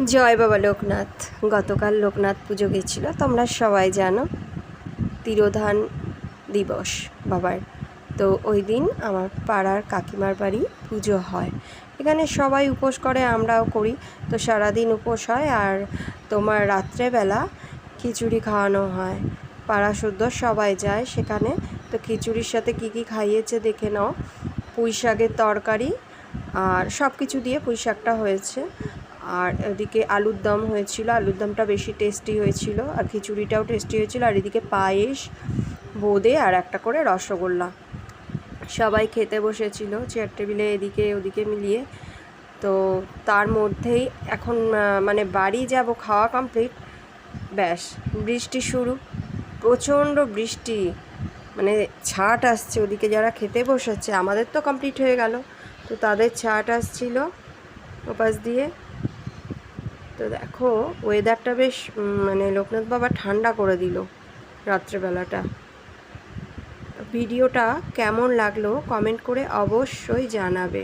জয় বাবা লোকনাথ। গতকাল লোকনাথ পুজো গেছিল, তোমরা সবাই জানো, তিরোধান দিবস বাবার। তো ওই দিন আমার পাড়ার কাকিমার বাড়ি পুজো হয়। এখানে সবাই উপোস করে, আমরাও করি। তো সারাদিন উপোস হয়, আর তোমার রাত্রেবেলা খিচুড়ি খাওয়ানো হয়। পাড়া শুদ্ধ সবাই যায় সেখানে। তো খিচুড়ির সাথে কী কী খাইয়েছে দেখে নাও। পুঁই শাকের তরকারি আর সব কিছু দিয়ে পুঁই শাকটা হয়েছে, আর এদিকে আলুর দম হয়েছিল। আলুর দমটা বেশি টেস্টি হয়েছিল, আর খিচুড়িটাও টেস্টি হয়েছিল। আর এদিকে পায়েস, বোঁদে আর একটা করে রসগোল্লা। সবাই খেতে বসেছিল চেয়ার টেবিলে এদিকে ওদিকে মিলিয়ে। তো তার মধ্যেই এখন মানে বাড়ি যাব, খাওয়া কমপ্লিট, ব্যাস বৃষ্টি শুরু, প্রচণ্ড বৃষ্টি, মানে ছাট আসছে। ওদিকে যারা খেতে বসেছে, আমাদের তো কমপ্লিট হয়ে গেল, তো তাদের ছাট আসছিল ওপাশ দিয়ে। তো দেখো ওয়েদারটা বেশ মানে লোকনাথ বাবা ঠান্ডা করে দিল রাত্রেবেলাটা। ভিডিওটা কেমন লাগলো কমেন্ট করে অবশ্যই জানাবে।